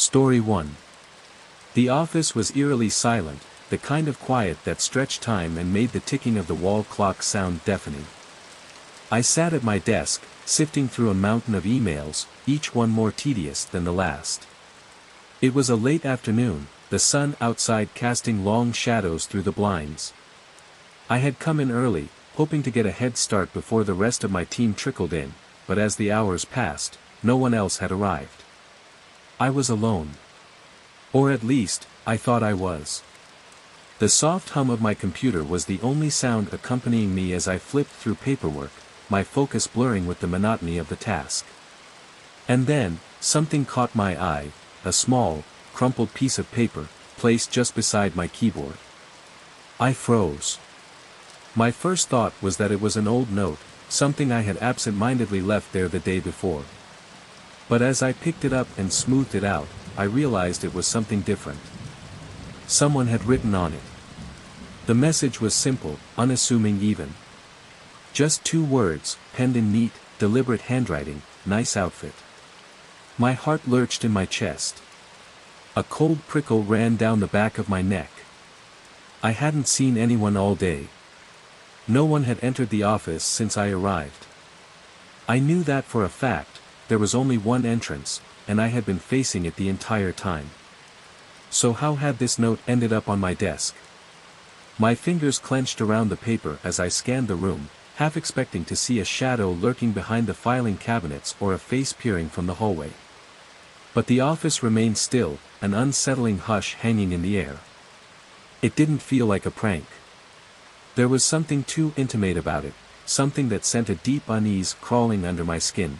Story 1. The office was eerily silent, the kind of quiet that stretched time and made the ticking of the wall clock sound deafening. I sat at my desk, sifting through a mountain of emails, each one more tedious than the last. It was a late afternoon, the sun outside casting long shadows through the blinds. I had come in early, hoping to get a head start before the rest of my team trickled in, but as the hours passed, no one else had arrived. I was alone. Or at least, I thought I was. The soft hum of my computer was the only sound accompanying me as I flipped through paperwork, my focus blurring with the monotony of the task. And then, something caught my eye, a small, crumpled piece of paper, placed just beside my keyboard. I froze. My first thought was that it was an old note, something I had absent-mindedly left there the day before. But as I picked it up and smoothed it out, I realized it was something different. Someone had written on it. The message was simple, unassuming even. Just 2 words, penned in neat, deliberate handwriting, "Nice outfit." My heart lurched in my chest. A cold prickle ran down the back of my neck. I hadn't seen anyone all day. No one had entered the office since I arrived. I knew that for a fact, there was only one entrance, and I had been facing it the entire time. So how had this note ended up on my desk? My fingers clenched around the paper as I scanned the room, half expecting to see a shadow lurking behind the filing cabinets or a face peering from the hallway. But the office remained still, an unsettling hush hanging in the air. It didn't feel like a prank. There was something too intimate about it, something that sent a deep unease crawling under my skin.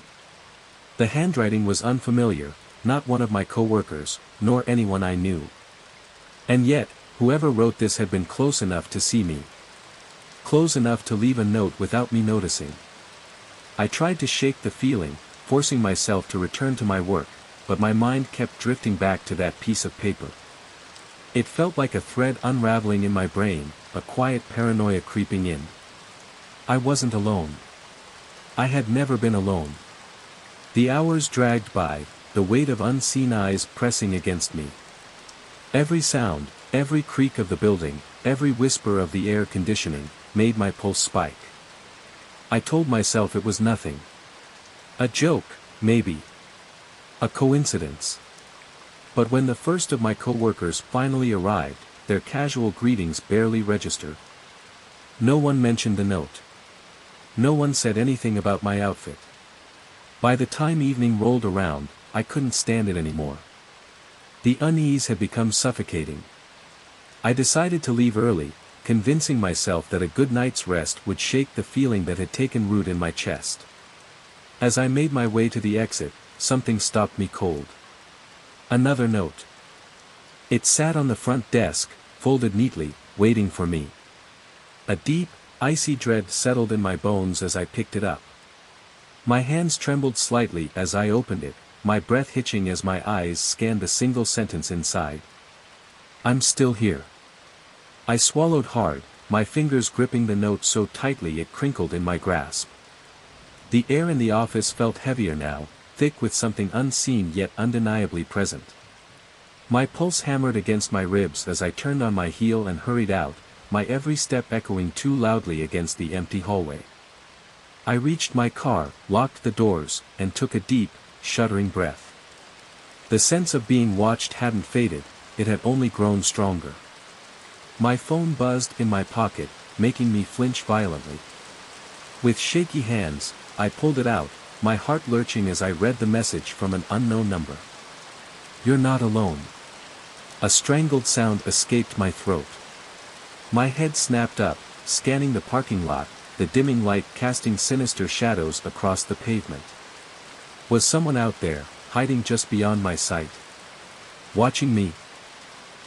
The handwriting was unfamiliar, not one of my coworkers, nor anyone I knew. And yet, whoever wrote this had been close enough to see me. Close enough to leave a note without me noticing. I tried to shake the feeling, forcing myself to return to my work, but my mind kept drifting back to that piece of paper. It felt like a thread unraveling in my brain, a quiet paranoia creeping in. I wasn't alone. I had never been alone. The hours dragged by, the weight of unseen eyes pressing against me. Every sound, every creak of the building, every whisper of the air conditioning, made my pulse spike. I told myself it was nothing. A joke, maybe. A coincidence. But when the first of my coworkers finally arrived, their casual greetings barely registered. No one mentioned the note. No one said anything about my outfit. By the time evening rolled around, I couldn't stand it anymore. The unease had become suffocating. I decided to leave early, convincing myself that a good night's rest would shake the feeling that had taken root in my chest. As I made my way to the exit, something stopped me cold. Another note. It sat on the front desk, folded neatly, waiting for me. A deep, icy dread settled in my bones as I picked it up. My hands trembled slightly as I opened it, my breath hitching as my eyes scanned the single sentence inside. "I'm still here." I swallowed hard, my fingers gripping the note so tightly it crinkled in my grasp. The air in the office felt heavier now, thick with something unseen yet undeniably present. My pulse hammered against my ribs as I turned on my heel and hurried out, my every step echoing too loudly against the empty hallway. I reached my car, locked the doors, and took a deep, shuddering breath. The sense of being watched hadn't faded, it had only grown stronger. My phone buzzed in my pocket, making me flinch violently. With shaky hands, I pulled it out, my heart lurching as I read the message from an unknown number. "You're not alone." A strangled sound escaped my throat. My head snapped up, scanning the parking lot, the dimming light casting sinister shadows across the pavement. Was someone out there, hiding just beyond my sight? Watching me?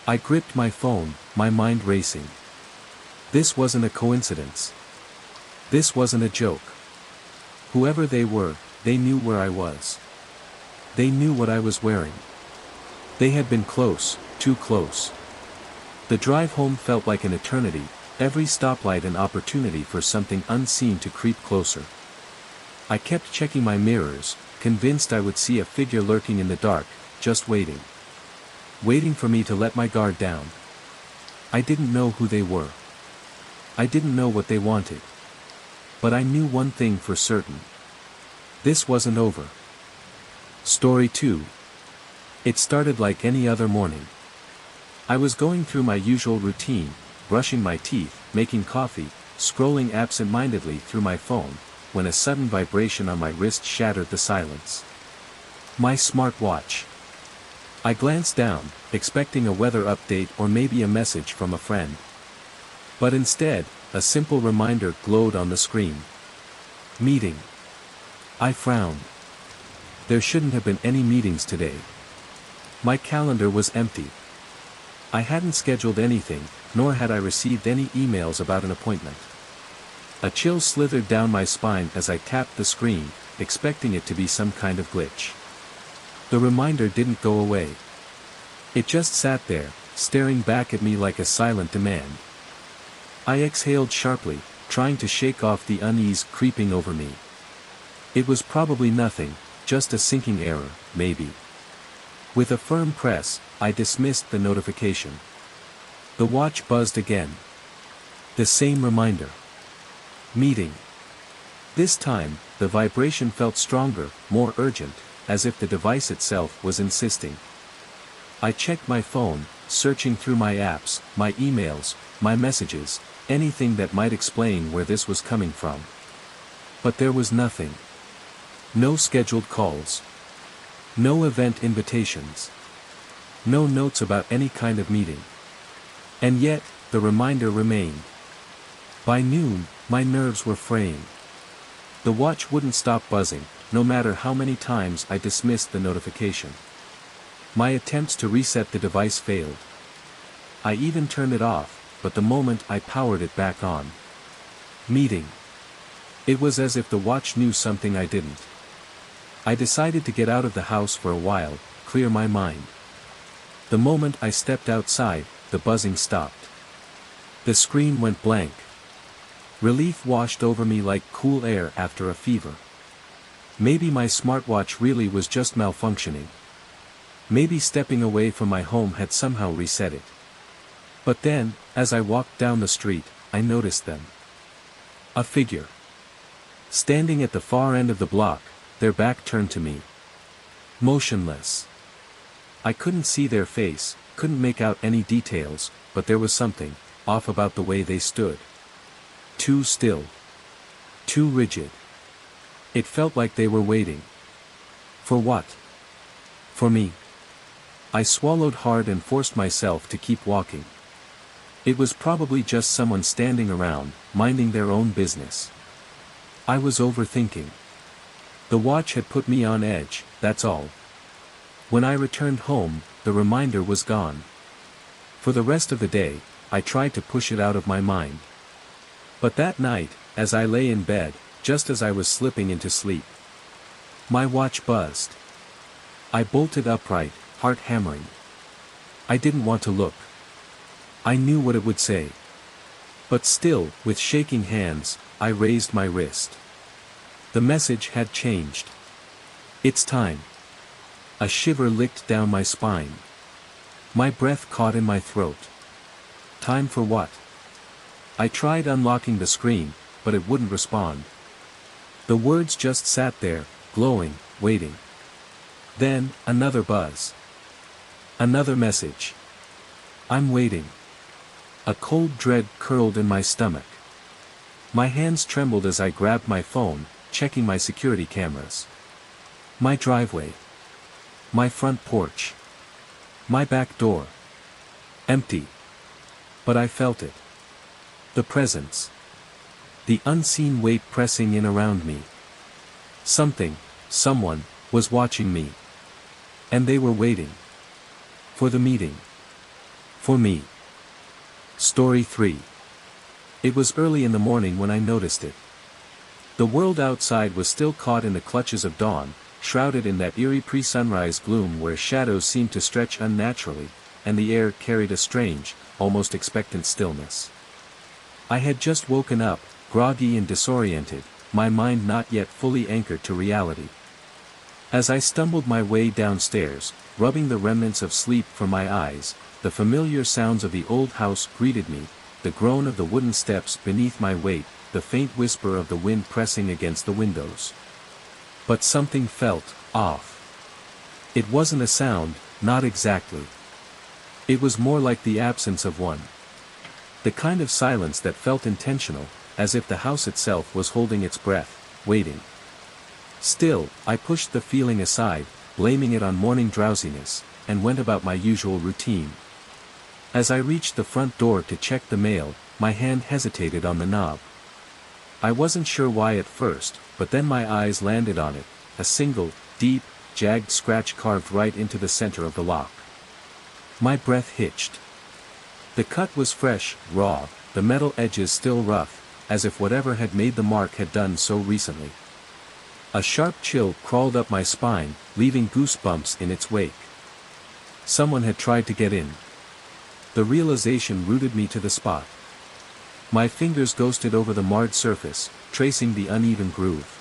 I gripped my phone, my mind racing. This wasn't a coincidence. This wasn't a joke. Whoever they were, they knew where I was. They knew what I was wearing. They had been close, too close. The drive home felt like an eternity, every stoplight an opportunity for something unseen to creep closer. I kept checking my mirrors, convinced I would see a figure lurking in the dark, just waiting. waiting for me to let my guard down. I didn't know who they were. I didn't know what they wanted. But I knew one thing for certain. This wasn't over. Story 2. It started like any other morning. I was going through my usual routine, brushing my teeth, making coffee, scrolling absent-mindedly through my phone, when a sudden vibration on my wrist shattered the silence. My smartwatch. I glanced down, expecting a weather update or maybe a message from a friend. But instead, a simple reminder glowed on the screen. Meeting. I frowned. There shouldn't have been any meetings today. My calendar was empty. I hadn't scheduled anything, nor had I received any emails about an appointment. A chill slithered down my spine as I tapped the screen, expecting it to be some kind of glitch. The reminder didn't go away. It just sat there, staring back at me like a silent demand. I exhaled sharply, trying to shake off the unease creeping over me. It was probably nothing, just a syncing error, maybe. With a firm press, I dismissed the notification. The watch buzzed again. The same reminder. Meeting. This time, the vibration felt stronger, more urgent, as if the device itself was insisting. I checked my phone, searching through my apps, my emails, my messages, anything that might explain where this was coming from. But there was nothing. No scheduled calls. No event invitations. No notes about any kind of meeting. And yet, the reminder remained. By noon, my nerves were fraying. The watch wouldn't stop buzzing, no matter how many times I dismissed the notification. My attempts to reset the device failed. I even turned it off, but the moment I powered it back on. Meeting. It was as if the watch knew something I didn't. I decided to get out of the house for a while, clear my mind. The moment I stepped outside, the buzzing stopped. The screen went blank. Relief washed over me like cool air after a fever. Maybe my smartwatch really was just malfunctioning. Maybe stepping away from my home had somehow reset it. But then, as I walked down the street, I noticed them. A figure. Standing at the far end of the block, their back turned to me. Motionless. I couldn't see their face, couldn't make out any details, but there was something off about the way they stood. Too still. Too rigid. It felt like they were waiting. For what? For me. I swallowed hard and forced myself to keep walking. It was probably just someone standing around, minding their own business. I was overthinking. The watch had put me on edge, that's all. When I returned home, the reminder was gone. For the rest of the day, I tried to push it out of my mind. But that night, as I lay in bed, just as I was slipping into sleep, my watch buzzed. I bolted upright, heart hammering. I didn't want to look. I knew what it would say. But still, with shaking hands, I raised my wrist. The message had changed. It's time. A shiver licked down my spine. My breath caught in my throat. Time for what? I tried unlocking the screen, but it wouldn't respond. The words just sat there, glowing, waiting. Then, another buzz. Another message. I'm waiting. A cold dread curled in my stomach. My hands trembled as I grabbed my phone, checking my security cameras. My driveway. My front porch. My back door. Empty. But I felt it. The presence. The unseen weight pressing in around me. Something, someone, was watching me. And they were waiting. For the meeting. For me. Story 3. It was early in the morning when I noticed it. The world outside was still caught in the clutches of dawn, shrouded in that eerie pre-sunrise gloom where shadows seemed to stretch unnaturally, and the air carried a strange, almost expectant stillness. I had just woken up, groggy and disoriented, my mind not yet fully anchored to reality. As I stumbled my way downstairs, rubbing the remnants of sleep from my eyes, the familiar sounds of the old house greeted me, the groan of the wooden steps beneath my weight, the faint whisper of the wind pressing against the windows. But something felt off. It wasn't a sound, not exactly. It was more like the absence of one. The kind of silence that felt intentional, as if the house itself was holding its breath, waiting. Still, I pushed the feeling aside, blaming it on morning drowsiness, and went about my usual routine. As I reached the front door to check the mail, my hand hesitated on the knob. I wasn't sure why at first, but then my eyes landed on it, a single, deep, jagged scratch carved right into the center of the lock. My breath hitched. The cut was fresh, raw, the metal edges still rough, as if whatever had made the mark had done so recently. A sharp chill crawled up my spine, leaving goosebumps in its wake. Someone had tried to get in. The realization rooted me to the spot. My fingers ghosted over the marred surface, tracing the uneven groove.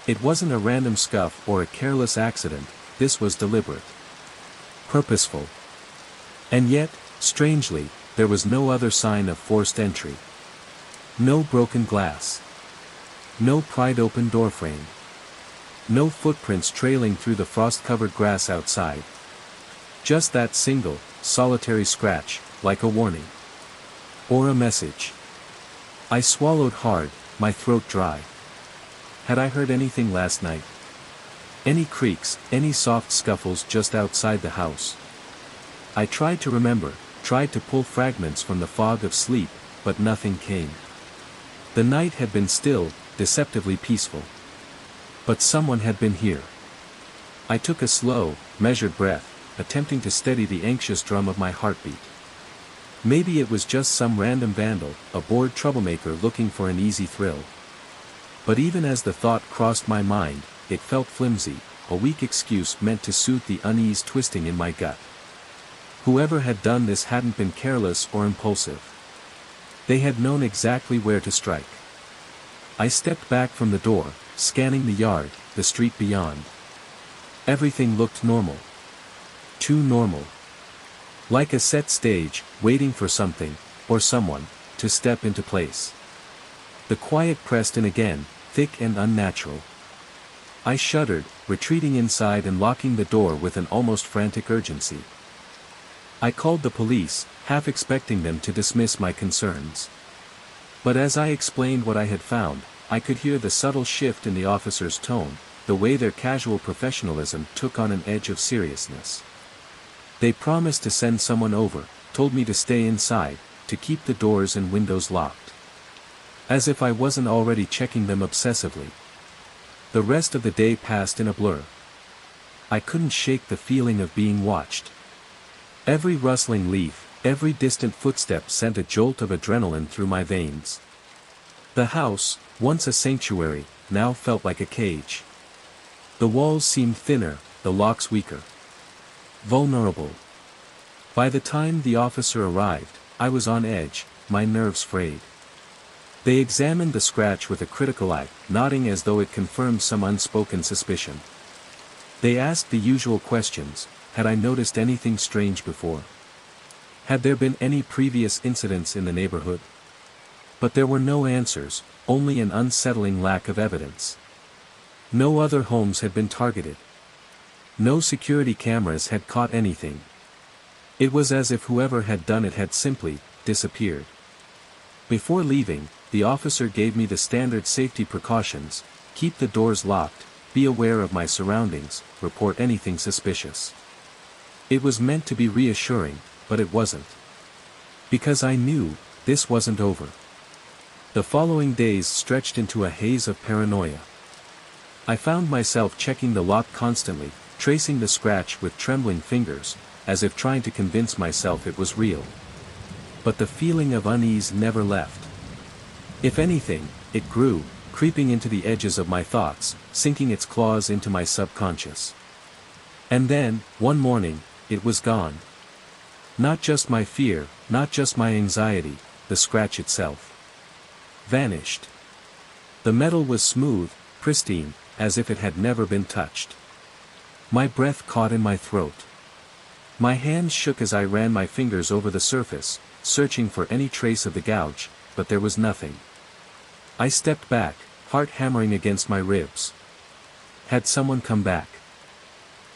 It wasn't a random scuff or a careless accident, this was deliberate. Purposeful. And yet, strangely, there was no other sign of forced entry. No broken glass. No pried open doorframe. No footprints trailing through the frost-covered grass outside. Just that single, solitary scratch, like a warning. Or a message. I swallowed hard, my throat dry. Had I heard anything last night? Any creaks, any soft scuffles just outside the house? I tried to remember, tried to pull fragments from the fog of sleep, but nothing came. The night had been still, deceptively peaceful. But someone had been here. I took a slow, measured breath, attempting to steady the anxious drum of my heartbeat. Maybe it was just some random vandal, a bored troublemaker looking for an easy thrill. But even as the thought crossed my mind, it felt flimsy, a weak excuse meant to soothe the unease twisting in my gut. Whoever had done this hadn't been careless or impulsive. They had known exactly where to strike. I stepped back from the door, scanning the yard, the street beyond. Everything looked normal. Too normal. Like a set stage, waiting for something, or someone, to step into place. The quiet pressed in again, thick and unnatural. I shuddered, retreating inside and locking the door with an almost frantic urgency. I called the police, half expecting them to dismiss my concerns. But as I explained what I had found, I could hear the subtle shift in the officer's tone, the way their casual professionalism took on an edge of seriousness. They promised to send someone over, told me to stay inside, to keep the doors and windows locked. As if I wasn't already checking them obsessively. The rest of the day passed in a blur. I couldn't shake the feeling of being watched. Every rustling leaf, every distant footstep sent a jolt of adrenaline through my veins. The house, once a sanctuary, now felt like a cage. The walls seemed thinner, the locks weaker. Vulnerable. By the time the officer arrived, I was on edge, my nerves frayed. They examined the scratch with a critical eye, nodding as though it confirmed some unspoken suspicion. They asked the usual questions: had I noticed anything strange before? Had there been any previous incidents in the neighborhood? But there were no answers, only an unsettling lack of evidence. No other homes had been targeted. No security cameras had caught anything. It was as if whoever had done it had simply disappeared. Before leaving, the officer gave me the standard safety precautions: keep the doors locked, be aware of my surroundings, report anything suspicious. It was meant to be reassuring, but it wasn't. Because I knew, this wasn't over. The following days stretched into a haze of paranoia. I found myself checking the lock constantly, tracing the scratch with trembling fingers, as if trying to convince myself it was real. But the feeling of unease never left. If anything, it grew, creeping into the edges of my thoughts, sinking its claws into my subconscious. And then, one morning, it was gone. Not just my fear, not just my anxiety, the scratch itself vanished. The metal was smooth, pristine, as if it had never been touched. My breath caught in my throat. My hands shook as I ran my fingers over the surface, searching for any trace of the gouge, but there was nothing. I stepped back, heart hammering against my ribs. Had someone come back?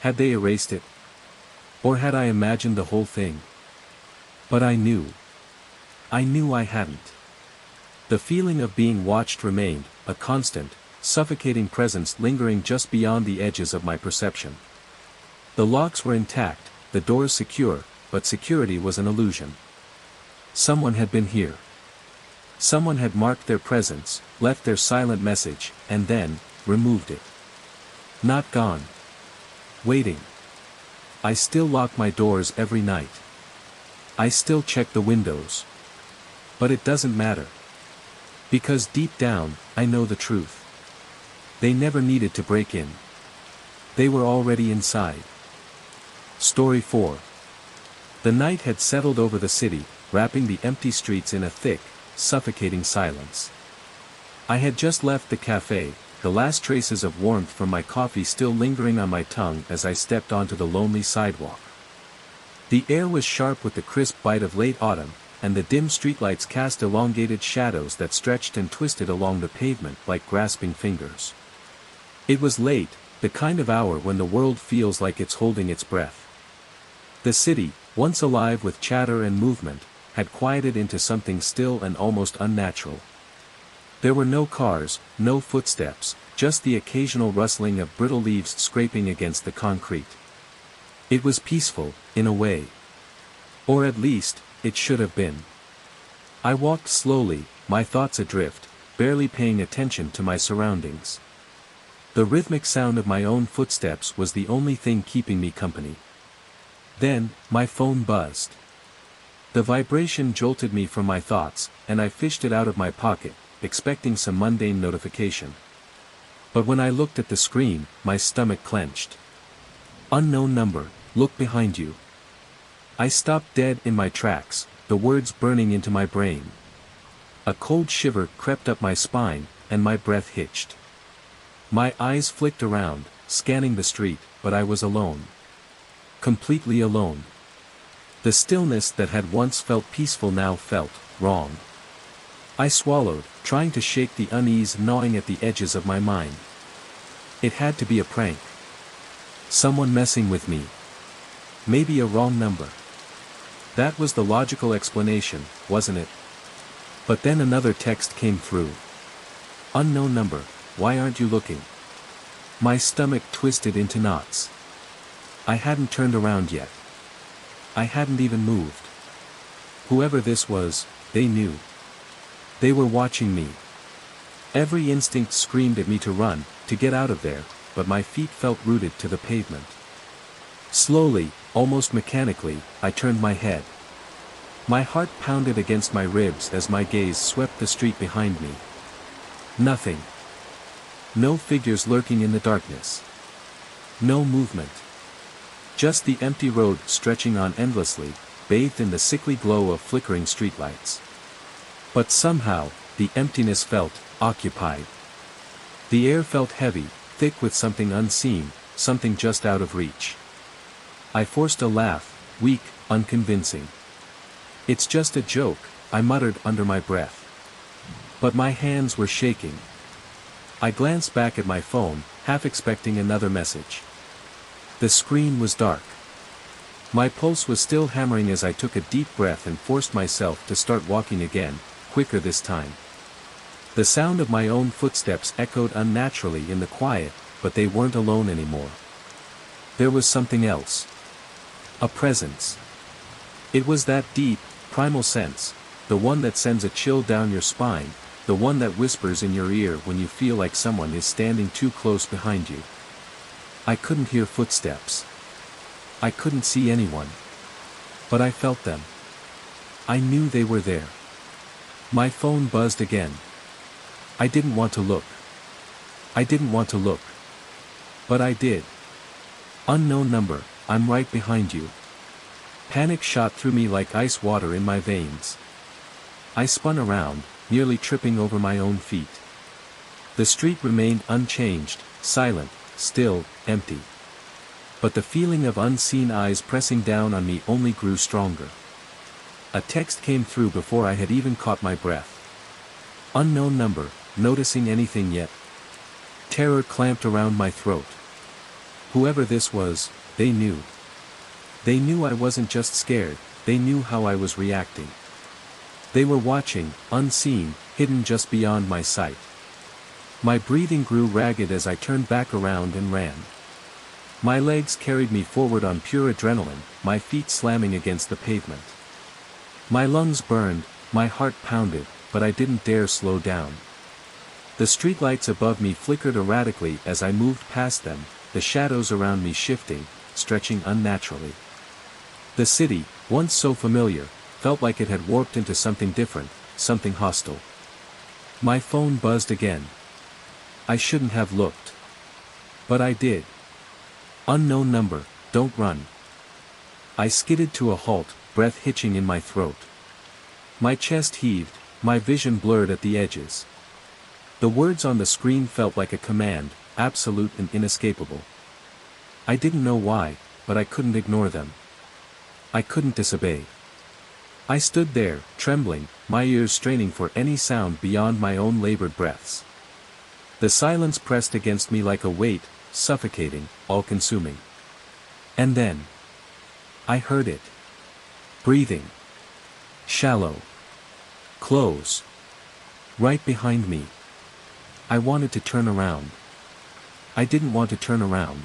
Had they erased it? Or had I imagined the whole thing? But I knew. I knew I hadn't. The feeling of being watched remained, a constant, suffocating presence lingering just beyond the edges of my perception. The locks were intact, the doors secure, but security was an illusion. Someone had been here. Someone had marked their presence, left their silent message, and then, removed it. Not gone. Waiting. I still lock my doors every night. I still check the windows. But it doesn't matter. Because deep down, I know the truth. They never needed to break in. They were already inside. Story 4. The night had settled over the city, wrapping the empty streets in a thick, suffocating silence. I had just left the cafe, the last traces of warmth from my coffee still lingering on my tongue as I stepped onto the lonely sidewalk. The air was sharp with the crisp bite of late autumn, and the dim streetlights cast elongated shadows that stretched and twisted along the pavement like grasping fingers. It was late, the kind of hour when the world feels like it's holding its breath. The city, once alive with chatter and movement, had quieted into something still and almost unnatural. There were no cars, no footsteps, just the occasional rustling of brittle leaves scraping against the concrete. It was peaceful, in a way. Or at least, it should have been. I walked slowly, my thoughts adrift, barely paying attention to my surroundings. The rhythmic sound of my own footsteps was the only thing keeping me company. Then, my phone buzzed. The vibration jolted me from my thoughts, and I fished it out of my pocket, expecting some mundane notification. But when I looked at the screen, my stomach clenched. Unknown number, look behind you. I stopped dead in my tracks, the words burning into my brain. A cold shiver crept up my spine, and my breath hitched. My eyes flicked around, scanning the street, but I was alone. Completely alone. The stillness that had once felt peaceful now felt wrong. I swallowed, trying to shake the unease gnawing at the edges of my mind. It had to be a prank. Someone messing with me. Maybe a wrong number. That was the logical explanation, wasn't it? But then another text came through. Unknown number, why aren't you looking? My stomach twisted into knots. I hadn't turned around yet. I hadn't even moved. Whoever this was, they knew. They were watching me. Every instinct screamed at me to run, to get out of there, but my feet felt rooted to the pavement. Slowly, almost mechanically, I turned my head. My heart pounded against my ribs as my gaze swept the street behind me. Nothing. No figures lurking in the darkness. No movement. Just the empty road stretching on endlessly, bathed in the sickly glow of flickering streetlights. But somehow, the emptiness felt occupied. The air felt heavy, thick with something unseen, something just out of reach. I forced a laugh, weak, unconvincing. It's just a joke, I muttered under my breath. But my hands were shaking. I glanced back at my phone, half expecting another message. The screen was dark. My pulse was still hammering as I took a deep breath and forced myself to start walking again, quicker this time. The sound of my own footsteps echoed unnaturally in the quiet, but they weren't alone anymore. There was something else. A presence. It was that deep, primal sense, the one that sends a chill down your spine, the one that whispers in your ear when you feel like someone is standing too close behind you. I couldn't hear footsteps. I couldn't see anyone. But I felt them. I knew they were there. My phone buzzed again. I didn't want to look. I didn't want to look. But I did. Unknown number, I'm right behind you. Panic shot through me like ice water in my veins. I spun around, nearly tripping over my own feet. The street remained unchanged, silent, still, empty. But the feeling of unseen eyes pressing down on me only grew stronger. A text came through before I had even caught my breath. Unknown number, noticing anything yet? Terror clamped around my throat. Whoever this was, they knew. They knew I wasn't just scared, they knew how I was reacting. They were watching, unseen, hidden just beyond my sight. My breathing grew ragged as I turned back around and ran. My legs carried me forward on pure adrenaline, my feet slamming against the pavement. My lungs burned, my heart pounded, but I didn't dare slow down. The streetlights above me flickered erratically as I moved past them, the shadows around me shifting, stretching unnaturally. The city, once so familiar, felt like it had warped into something different, something hostile. My phone buzzed again. I shouldn't have looked. But I did. Unknown number, don't run. I skidded to a halt, breath hitching in my throat. My chest heaved, my vision blurred at the edges. The words on the screen felt like a command, absolute and inescapable. I didn't know why, but I couldn't ignore them. I couldn't disobey. I stood there, trembling, my ears straining for any sound beyond my own labored breaths. The silence pressed against me like a weight, suffocating, all-consuming. And then I heard it. Breathing. Shallow. Close. Right behind me. I wanted to turn around. I didn't want to turn around.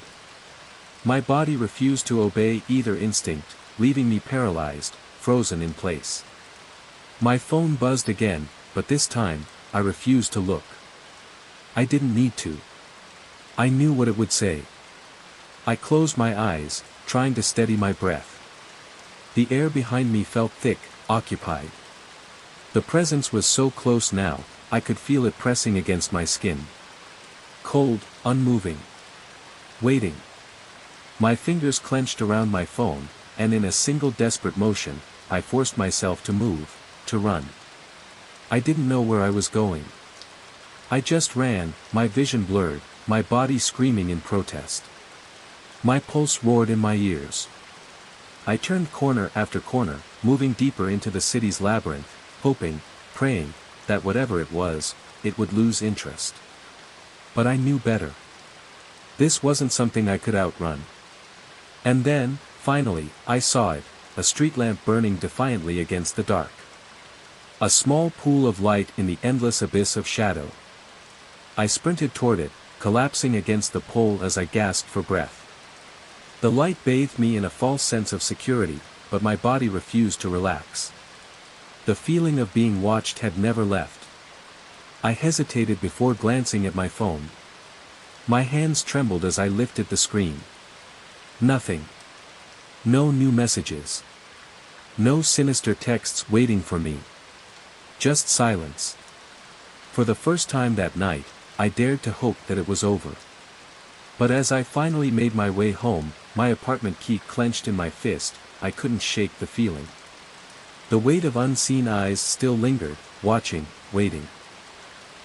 My body refused to obey either instinct, leaving me paralyzed, frozen in place. My phone buzzed again, but this time, I refused to look. I didn't need to. I knew what it would say. I closed my eyes, trying to steady my breath. The air behind me felt thick, occupied. The presence was so close now, I could feel it pressing against my skin. Cold, unmoving. Waiting. My fingers clenched around my phone, and in a single desperate motion, I forced myself to move, to run. I didn't know where I was going. I just ran, my vision blurred, my body screaming in protest. My pulse roared in my ears. I turned corner after corner, moving deeper into the city's labyrinth, hoping, praying, that whatever it was, it would lose interest. But I knew better. This wasn't something I could outrun. And then, finally, I saw it, a street lamp burning defiantly against the dark. A small pool of light in the endless abyss of shadow. I sprinted toward it, collapsing against the pole as I gasped for breath. The light bathed me in a false sense of security, but my body refused to relax. The feeling of being watched had never left. I hesitated before glancing at my phone. My hands trembled as I lifted the screen. Nothing. No new messages. No sinister texts waiting for me. Just silence. For the first time that night, I dared to hope that it was over. But as I finally made my way home, my apartment key clenched in my fist, I couldn't shake the feeling. The weight of unseen eyes still lingered, watching, waiting.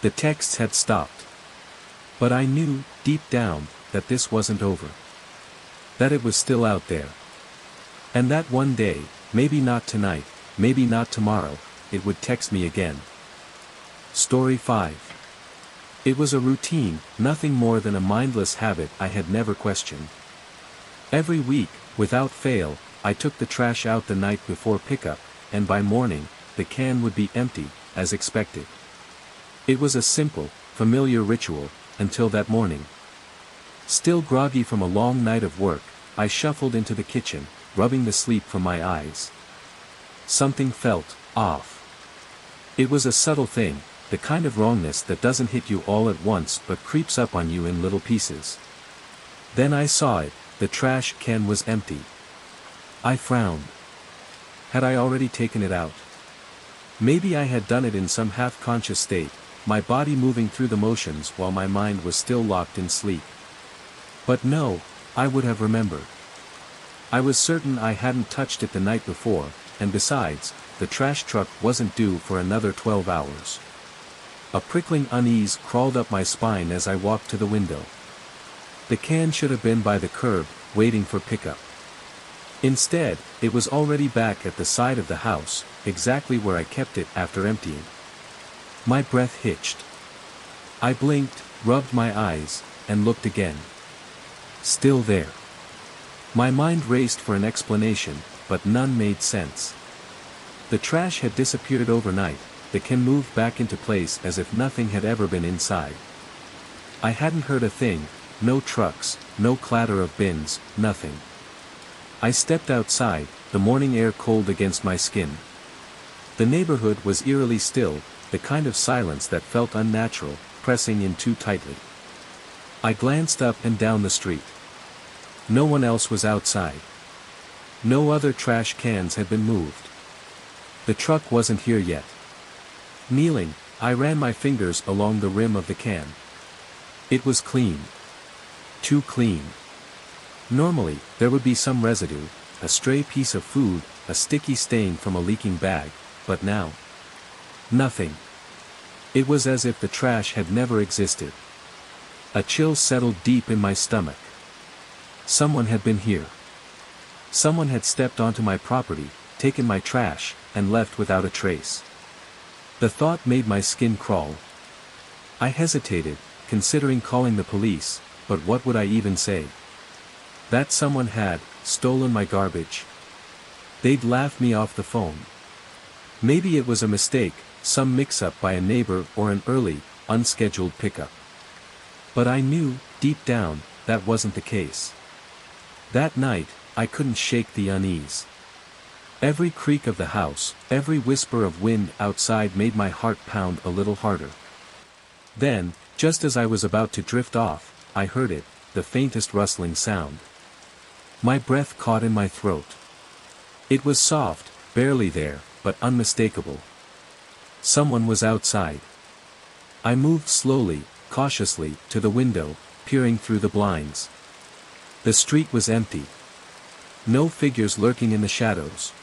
The texts had stopped. But I knew, deep down, that this wasn't over. That it was still out there. And that one day, maybe not tonight, maybe not tomorrow, it would text me again. Story 5. It was a routine, nothing more than a mindless habit I had never questioned. Every week, without fail, I took the trash out the night before pickup, and by morning, the can would be empty, as expected. It was a simple, familiar ritual, until that morning. Still groggy from a long night of work, I shuffled into the kitchen, rubbing the sleep from my eyes. Something felt off. It was a subtle thing, the kind of wrongness that doesn't hit you all at once but creeps up on you in little pieces. Then I saw it, the trash can was empty. I frowned. Had I already taken it out? Maybe I had done it in some half-conscious state, my body moving through the motions while my mind was still locked in sleep. But no, I would have remembered. I was certain I hadn't touched it the night before, and besides, the trash truck wasn't due for another 12 hours. A prickling unease crawled up my spine as I walked to the window. The can should have been by the curb, waiting for pickup. Instead, it was already back at the side of the house, exactly where I kept it after emptying. My breath hitched. I blinked, rubbed my eyes, and looked again. Still there. My mind raced for an explanation, but none made sense. The trash had disappeared overnight, the can moved back into place as if nothing had ever been inside. I hadn't heard a thing, no trucks, no clatter of bins, nothing. I stepped outside, the morning air cold against my skin. The neighborhood was eerily still, the kind of silence that felt unnatural, pressing in too tightly. I glanced up and down the street. No one else was outside. No other trash cans had been moved. The truck wasn't here yet. Kneeling, I ran my fingers along the rim of the can. It was clean. Too clean. Normally, there would be some residue, a stray piece of food, a sticky stain from a leaking bag, but now, nothing. It was as if the trash had never existed. A chill settled deep in my stomach. Someone had been here. Someone had stepped onto my property, taken my trash, and left without a trace. The thought made my skin crawl. I hesitated, considering calling the police, but what would I even say? That someone had stolen my garbage. They'd laugh me off the phone. Maybe it was a mistake, some mix-up by a neighbor or an early, unscheduled pickup. But I knew, deep down, that wasn't the case. That night, I couldn't shake the unease. Every creak of the house, every whisper of wind outside made my heart pound a little harder. Then, just as I was about to drift off, I heard it, the faintest rustling sound. My breath caught in my throat. It was soft, barely there, but unmistakable. Someone was outside. I moved slowly, cautiously, to the window, peering through the blinds. The street was empty. No figures lurking in the shadows.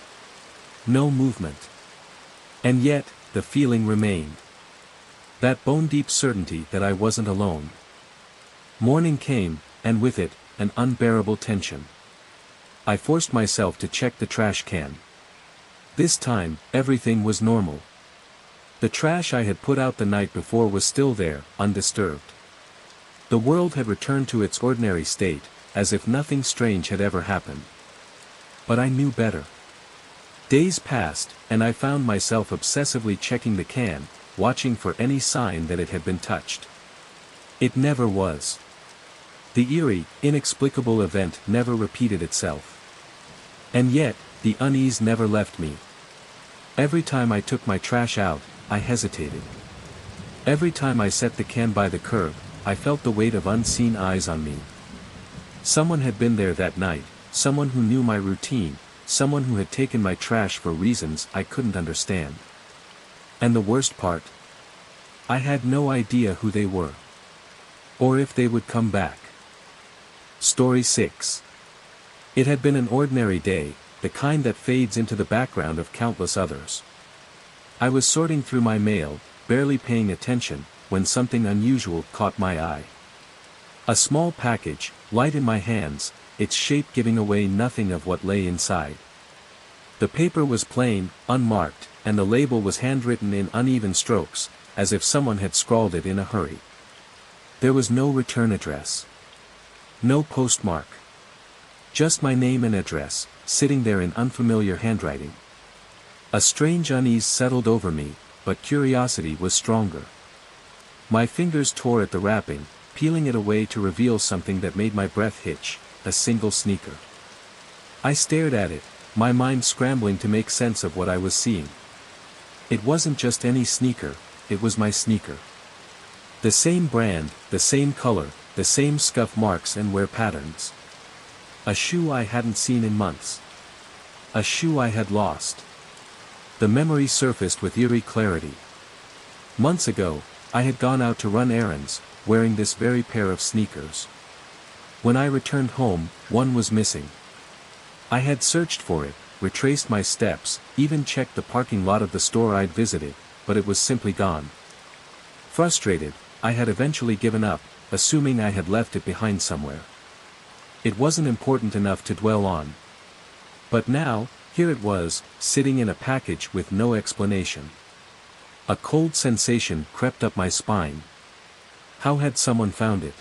No movement. And yet, the feeling remained. That bone-deep certainty that I wasn't alone. Morning came, and with it, an unbearable tension. I forced myself to check the trash can. This time, everything was normal. The trash I had put out the night before was still there, undisturbed. The world had returned to its ordinary state, as if nothing strange had ever happened. But I knew better. Days passed, and I found myself obsessively checking the can, watching for any sign that it had been touched. It never was. The eerie, inexplicable event never repeated itself. And yet, the unease never left me. Every time I took my trash out, I hesitated. Every time I set the can by the curb, I felt the weight of unseen eyes on me. Someone had been there that night, someone who knew my routine, someone who had taken my trash for reasons I couldn't understand. And the worst part? I had no idea who they were. Or if they would come back. Story 6. It had been an ordinary day, the kind that fades into the background of countless others. I was sorting through my mail, barely paying attention, when something unusual caught my eye. A small package, light in my hands, its shape giving away nothing of what lay inside. The paper was plain, unmarked, and the label was handwritten in uneven strokes, as if someone had scrawled it in a hurry. There was no return address. No postmark. Just my name and address, sitting there in unfamiliar handwriting. A strange unease settled over me, but curiosity was stronger. My fingers tore at the wrapping, peeling it away to reveal something that made my breath hitch, a single sneaker. I stared at it, my mind scrambling to make sense of what I was seeing. It wasn't just any sneaker, it was my sneaker. The same brand, the same color, the same scuff marks and wear patterns. A shoe I hadn't seen in months. A shoe I had lost. The memory surfaced with eerie clarity. Months ago, I had gone out to run errands, wearing this very pair of sneakers. When I returned home, one was missing. I had searched for it, retraced my steps, even checked the parking lot of the store I'd visited, but it was simply gone. Frustrated, I had eventually given up, assuming I had left it behind somewhere. It wasn't important enough to dwell on. But now, here it was, sitting in a package with no explanation. A cold sensation crept up my spine. How had someone found it?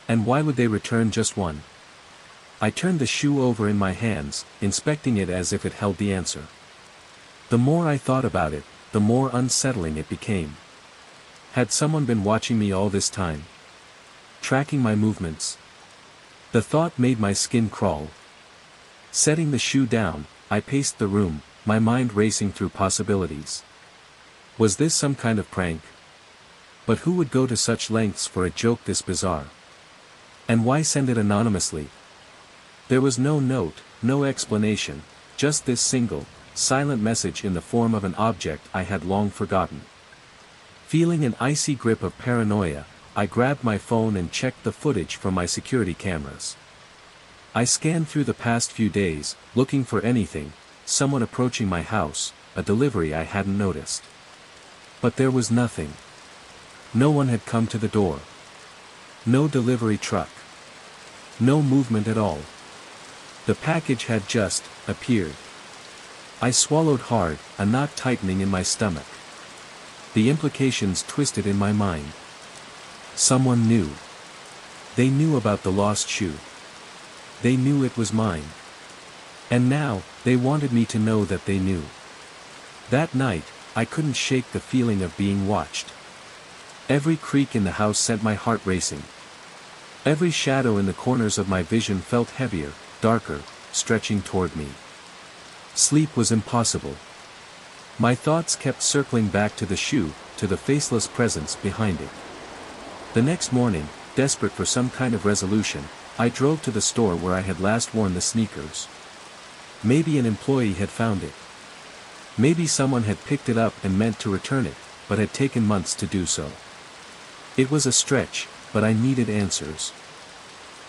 And why would they return just one? I turned the shoe over in my hands, inspecting it as if it held the answer. The more I thought about it, the more unsettling it became. Had someone been watching me all this time? Tracking my movements? The thought made my skin crawl. Setting the shoe down, I paced the room, my mind racing through possibilities. Was this some kind of prank? But who would go to such lengths for a joke this bizarre? And why send it anonymously? There was no note, no explanation, just this single, silent message in the form of an object I had long forgotten. Feeling an icy grip of paranoia, I grabbed my phone and checked the footage from my security cameras. I scanned through the past few days, looking for anything, someone approaching my house, a delivery I hadn't noticed. But there was nothing. No one had come to the door. No delivery truck. No movement at all. The package had just appeared. I swallowed hard, a knot tightening in my stomach. The implications twisted in my mind. Someone knew. They knew about the lost shoe. They knew it was mine. And now, they wanted me to know that they knew. That night, I couldn't shake the feeling of being watched. Every creak in the house sent my heart racing. Every shadow in the corners of my vision felt heavier, darker, stretching toward me. Sleep was impossible. My thoughts kept circling back to the shoe, to the faceless presence behind it. The next morning, desperate for some kind of resolution, I drove to the store where I had last worn the sneakers. Maybe an employee had found it. Maybe someone had picked it up and meant to return it, but had taken months to do so. It was a stretch, but I needed answers.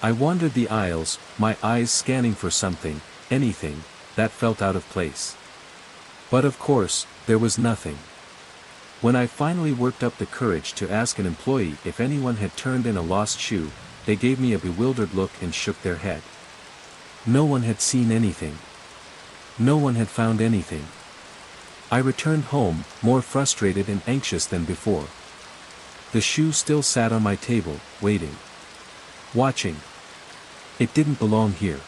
I wandered the aisles, my eyes scanning for something, anything, that felt out of place. But of course, there was nothing. When I finally worked up the courage to ask an employee if anyone had turned in a lost shoe, they gave me a bewildered look and shook their head. No one had seen anything. No one had found anything. I returned home, more frustrated and anxious than before. The shoe still sat on my table, waiting. Watching. It didn't belong here.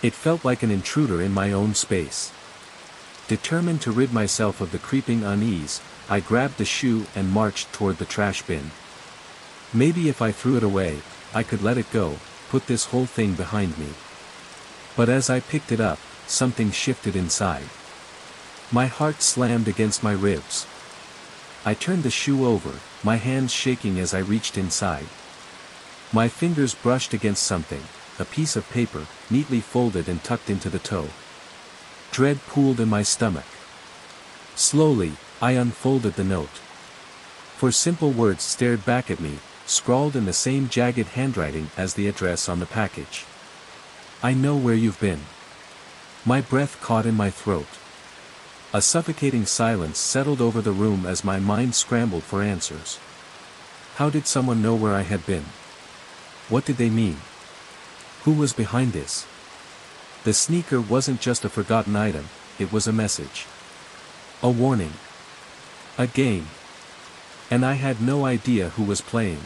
It felt like an intruder in my own space. Determined to rid myself of the creeping unease, I grabbed the shoe and marched toward the trash bin. Maybe if I threw it away, I could let it go, put this whole thing behind me. But as I picked it up, something shifted inside. My heart slammed against my ribs. I turned the shoe over, my hands shaking as I reached inside. My fingers brushed against something, a piece of paper, neatly folded and tucked into the toe. Dread pooled in my stomach. Slowly, I unfolded the note. Four simple words stared back at me, scrawled in the same jagged handwriting as the address on the package. I know where you've been. My breath caught in my throat. A suffocating silence settled over the room as my mind scrambled for answers. How did someone know where I had been? What did they mean? Who was behind this? The sneaker wasn't just a forgotten item, it was a message. A warning. A game. And I had no idea who was playing.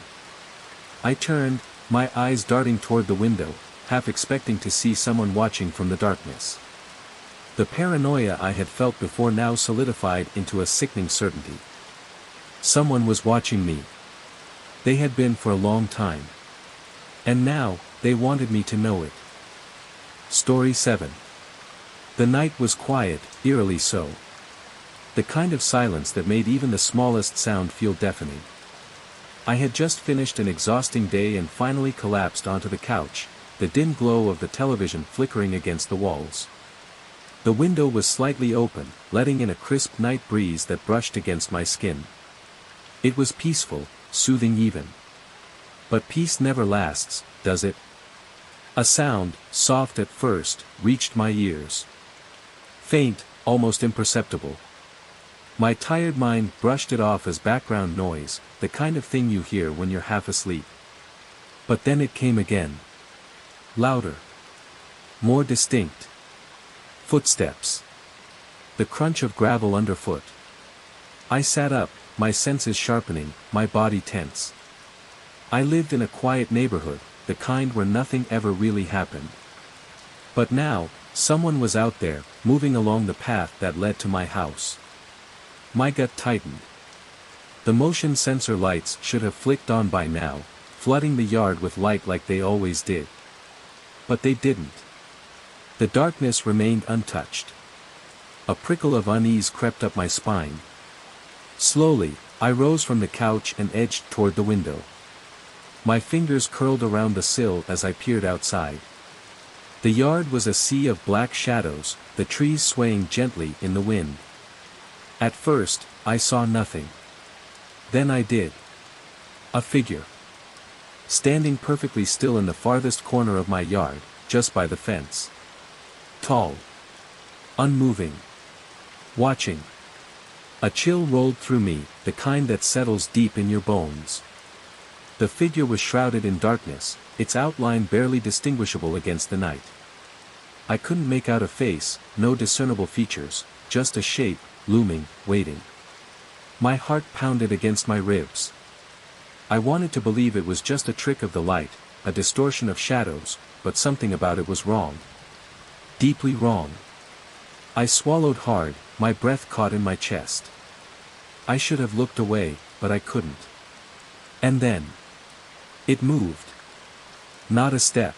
I turned, my eyes darting toward the window, half expecting to see someone watching from the darkness. The paranoia I had felt before now solidified into a sickening certainty. Someone was watching me. They had been for a long time. And now, they wanted me to know it. Story 7. The night was quiet, eerily so. The kind of silence that made even the smallest sound feel deafening. I had just finished an exhausting day and finally collapsed onto the couch, the dim glow of the television flickering against the walls. The window was slightly open, letting in a crisp night breeze that brushed against my skin. It was peaceful, soothing even. But peace never lasts, does it? A sound, soft at first, reached my ears. Faint, almost imperceptible. My tired mind brushed it off as background noise, the kind of thing you hear when you're half asleep. But then it came again. Louder. More distinct. Footsteps. The crunch of gravel underfoot. I sat up, my senses sharpening, my body tense. I lived in a quiet neighborhood, the kind where nothing ever really happened. But now, someone was out there, moving along the path that led to my house. My gut tightened. The motion sensor lights should have flicked on by now, flooding the yard with light like they always did. But they didn't. The darkness remained untouched. A prickle of unease crept up my spine. Slowly, I rose from the couch and edged toward the window. My fingers curled around the sill as I peered outside. The yard was a sea of black shadows, the trees swaying gently in the wind. At first, I saw nothing. Then I did. A figure. Standing perfectly still in the farthest corner of my yard, just by the fence. Tall. Unmoving. Watching. A chill rolled through me, the kind that settles deep in your bones. The figure was shrouded in darkness, its outline barely distinguishable against the night. I couldn't make out a face, no discernible features, just a shape, looming, waiting. My heart pounded against my ribs. I wanted to believe it was just a trick of the light, a distortion of shadows, but something about it was wrong. Deeply wrong. I swallowed hard, my breath caught in my chest. I should have looked away, but I couldn't. And then. It moved. Not a step.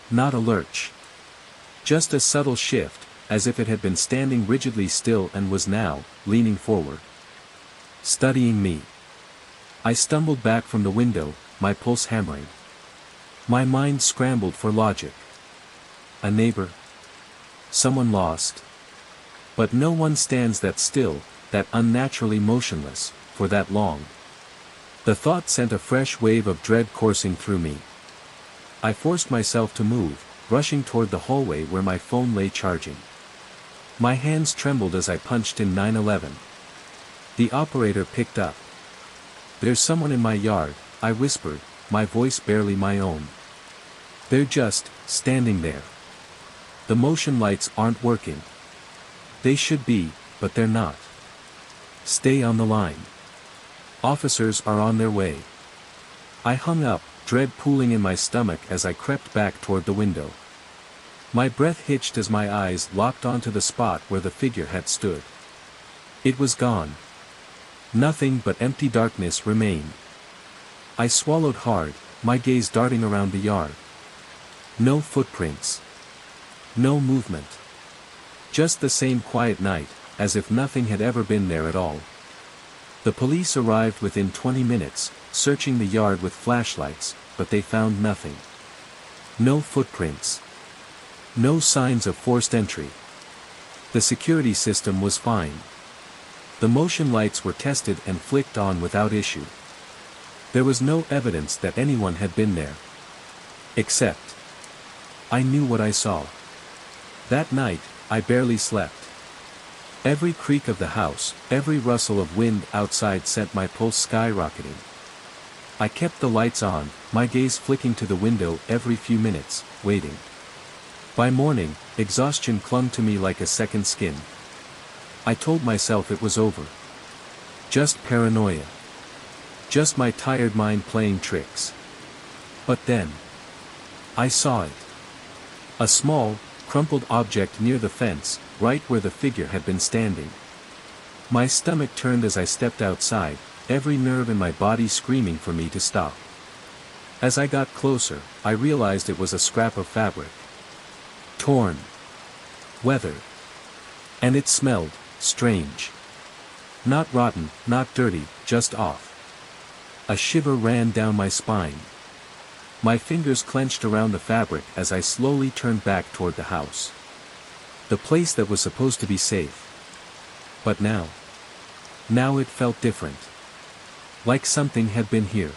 Not a lurch. Just a subtle shift, as if it had been standing rigidly still and was now, leaning forward. Studying me. I stumbled back from the window, my pulse hammering. My mind scrambled for logic. A neighbor? Someone lost? But no one stands that still, that unnaturally motionless, for that long. The thought sent a fresh wave of dread coursing through me. I forced myself to move, rushing toward the hallway where my phone lay charging. My hands trembled as I punched in 911. The operator picked up. "There's someone in my yard," I whispered, my voice barely my own. "They're just standing there. The motion lights aren't working. They should be, but they're not. Stay on the line. Officers are on their way." I hung up, dread pooling in my stomach as I crept back toward the window. My breath hitched as my eyes locked onto the spot where the figure had stood. It was gone. Nothing but empty darkness remained. I swallowed hard, my gaze darting around the yard. No footprints. No movement. Just the same quiet night, as if nothing had ever been there at all. The police arrived within 20 minutes, searching the yard with flashlights, but they found nothing. No footprints. No signs of forced entry. The security system was fine. The motion lights were tested and flicked on without issue. There was no evidence that anyone had been there. Except. I knew what I saw. That night, I barely slept. Every creak of the house, every rustle of wind outside sent my pulse skyrocketing. I kept the lights on, my gaze flicking to the window every few minutes, waiting. By morning, exhaustion clung to me like a second skin. I told myself it was over. Just paranoia. Just my tired mind playing tricks. But then. I saw it. A small, crumpled object near the fence, right where the figure had been standing. My stomach turned as I stepped outside, every nerve in my body screaming for me to stop. As I got closer, I realized it was a scrap of fabric. Torn. Weathered. And it smelled strange. Not rotten, not dirty, just off. A shiver ran down my spine. My fingers clenched around the fabric as I slowly turned back toward the house. The place that was supposed to be safe. But now. Now it felt different. Like something had been here.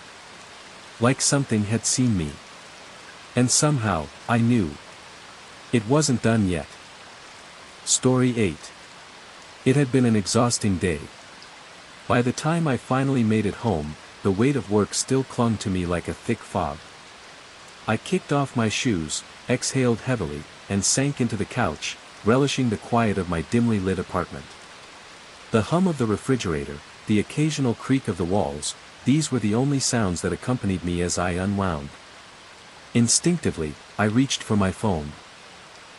Like something had seen me. And somehow, I knew. It wasn't done yet. Story 8. It had been an exhausting day. By the time I finally made it home, the weight of work still clung to me like a thick fog. I kicked off my shoes, exhaled heavily, and sank into the couch, relishing the quiet of my dimly lit apartment. The hum of the refrigerator, the occasional creak of the walls, these were the only sounds that accompanied me as I unwound. Instinctively, I reached for my phone.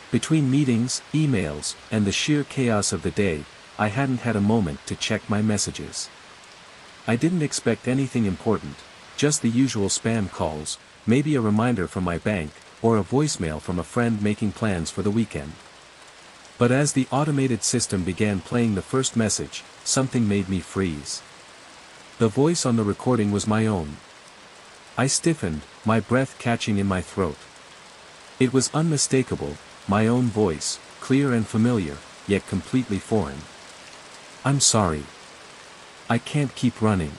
Between meetings, emails, and the sheer chaos of the day, I hadn't had a moment to check my messages. I didn't expect anything important, just the usual spam calls, maybe a reminder from my bank, or a voicemail from a friend making plans for the weekend. But as the automated system began playing the first message, something made me freeze. The voice on the recording was my own. I stiffened, my breath catching in my throat. It was unmistakable, my own voice, clear and familiar, yet completely foreign. "I'm sorry. I can't keep running."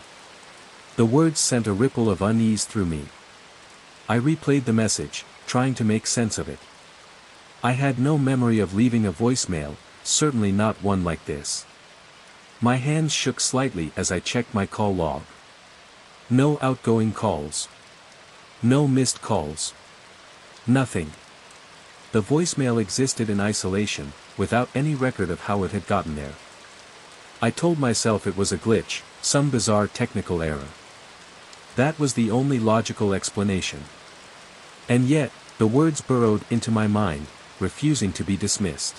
The words sent a ripple of unease through me. I replayed the message, trying to make sense of it. I had no memory of leaving a voicemail, certainly not one like this. My hands shook slightly as I checked my call log. No outgoing calls. No missed calls. Nothing. The voicemail existed in isolation, without any record of how it had gotten there. I told myself it was a glitch, some bizarre technical error. That was the only logical explanation. And yet, the words burrowed into my mind, refusing to be dismissed.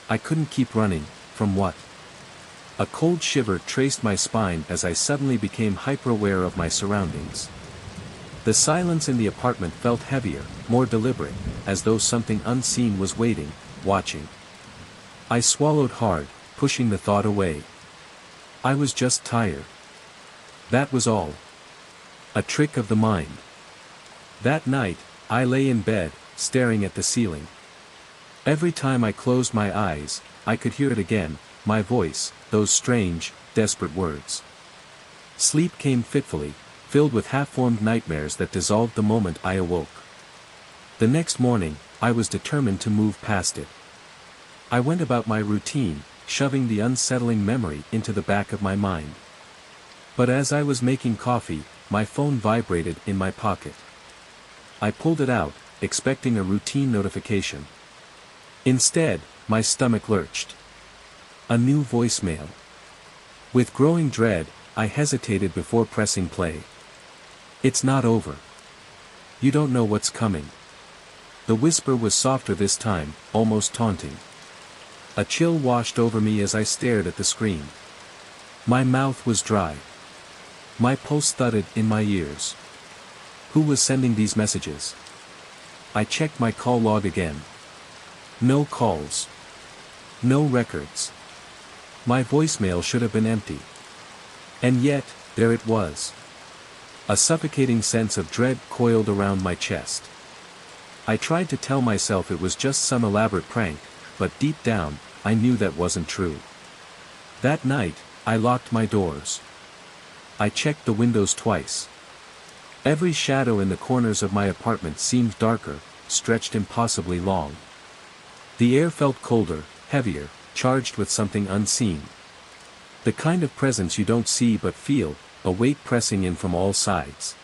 I couldn't keep running, from what? A cold shiver traced my spine as I suddenly became hyper-aware of my surroundings. The silence in the apartment felt heavier, more deliberate, as though something unseen was waiting, watching. I swallowed hard, pushing the thought away. I was just tired. That was all. A trick of the mind. That night, I lay in bed, staring at the ceiling. Every time I closed my eyes, I could hear it again, my voice, those strange, desperate words. Sleep came fitfully, filled with half-formed nightmares that dissolved the moment I awoke. The next morning, I was determined to move past it. I went about my routine, shoving the unsettling memory into the back of my mind. But as I was making coffee, my phone vibrated in my pocket. I pulled it out, expecting a routine notification. Instead, my stomach lurched. A new voicemail. With growing dread, I hesitated before pressing play. "It's not over. You don't know what's coming." The whisper was softer this time, almost taunting. A chill washed over me as I stared at the screen. My mouth was dry. My pulse thudded in my ears. Who was sending these messages? I checked my call log again. No calls. No records. My voicemail should have been empty. And yet, there it was. A suffocating sense of dread coiled around my chest. I tried to tell myself it was just some elaborate prank, but deep down, I knew that wasn't true. That night, I locked my doors. I checked the windows twice. Every shadow in the corners of my apartment seemed darker, stretched impossibly long. The air felt colder, heavier, charged with something unseen. The kind of presence you don't see but feel, a weight pressing in from all sides.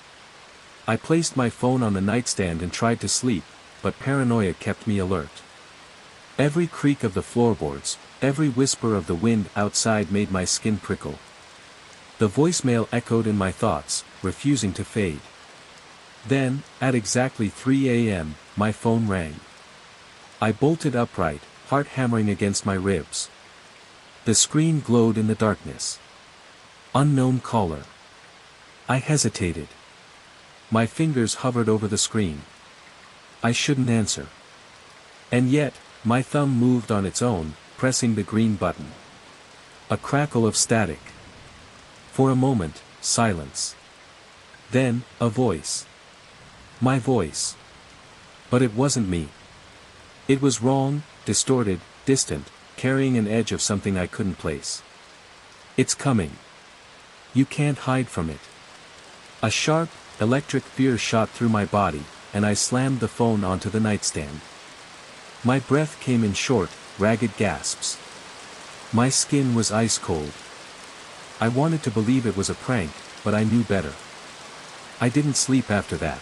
I placed my phone on the nightstand and tried to sleep, but paranoia kept me alert. Every creak of the floorboards, every whisper of the wind outside made my skin prickle. The voicemail echoed in my thoughts, refusing to fade. Then, at exactly 3 a.m., my phone rang. I bolted upright, heart hammering against my ribs. The screen glowed in the darkness. Unknown caller. I hesitated. My fingers hovered over the screen. I shouldn't answer. And yet, my thumb moved on its own, pressing the green button. A crackle of static. For a moment, silence. Then, a voice. My voice. But it wasn't me. It was wrong, distorted, distant, carrying an edge of something I couldn't place. "It's coming. You can't hide from it." A sharp, electric fear shot through my body, and I slammed the phone onto the nightstand. My breath came in short, ragged gasps. My skin was ice cold. I wanted to believe it was a prank, but I knew better. I didn't sleep after that.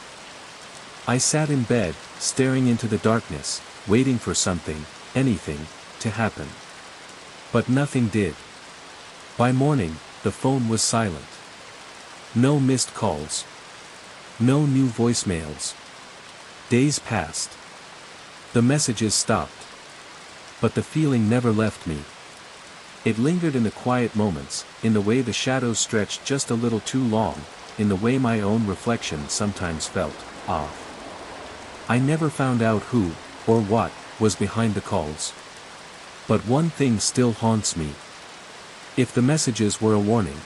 I sat in bed, staring into the darkness, waiting for something, anything, to happen. But nothing did. By morning, the phone was silent. No missed calls. No new voicemails. Days passed. The messages stopped. But the feeling never left me. It lingered in the quiet moments, in the way the shadows stretched just a little too long, in the way my own reflection sometimes felt off. I never found out who, or what, was behind the calls. But one thing still haunts me. If the messages were a warning,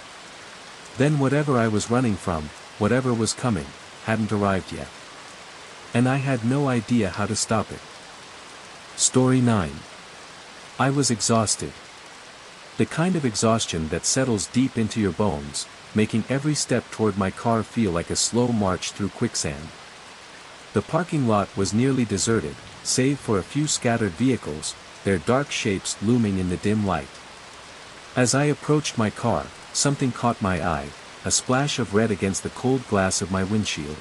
then whatever I was running from, whatever was coming, hadn't arrived yet. And I had no idea how to stop it. Story 9. I was exhausted. The kind of exhaustion that settles deep into your bones, making every step toward my car feel like a slow march through quicksand. The parking lot was nearly deserted, save for a few scattered vehicles, their dark shapes looming in the dim light. As I approached my car, something caught my eye, a splash of red against the cold glass of my windshield.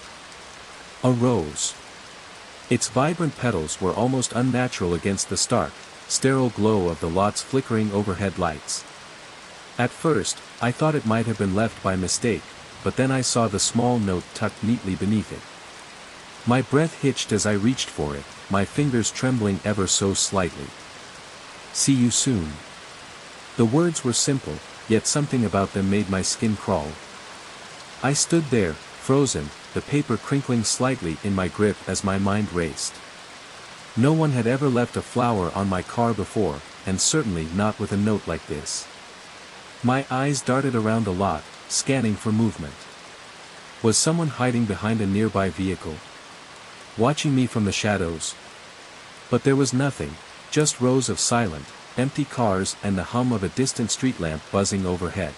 A rose. Its vibrant petals were almost unnatural against the stark, sterile glow of the lot's flickering overhead lights. At first, I thought it might have been left by mistake, but then I saw the small note tucked neatly beneath it. My breath hitched as I reached for it, my fingers trembling ever so slightly. See you soon. The words were simple, yet something about them made my skin crawl. I stood there, frozen, the paper crinkling slightly in my grip as my mind raced. No one had ever left a flower on my car before, and certainly not with a note like this. My eyes darted around the lot, scanning for movement. Was someone hiding behind a nearby vehicle, watching me from the shadows? But there was nothing, just rows of silent, empty cars and the hum of a distant street lamp buzzing overhead.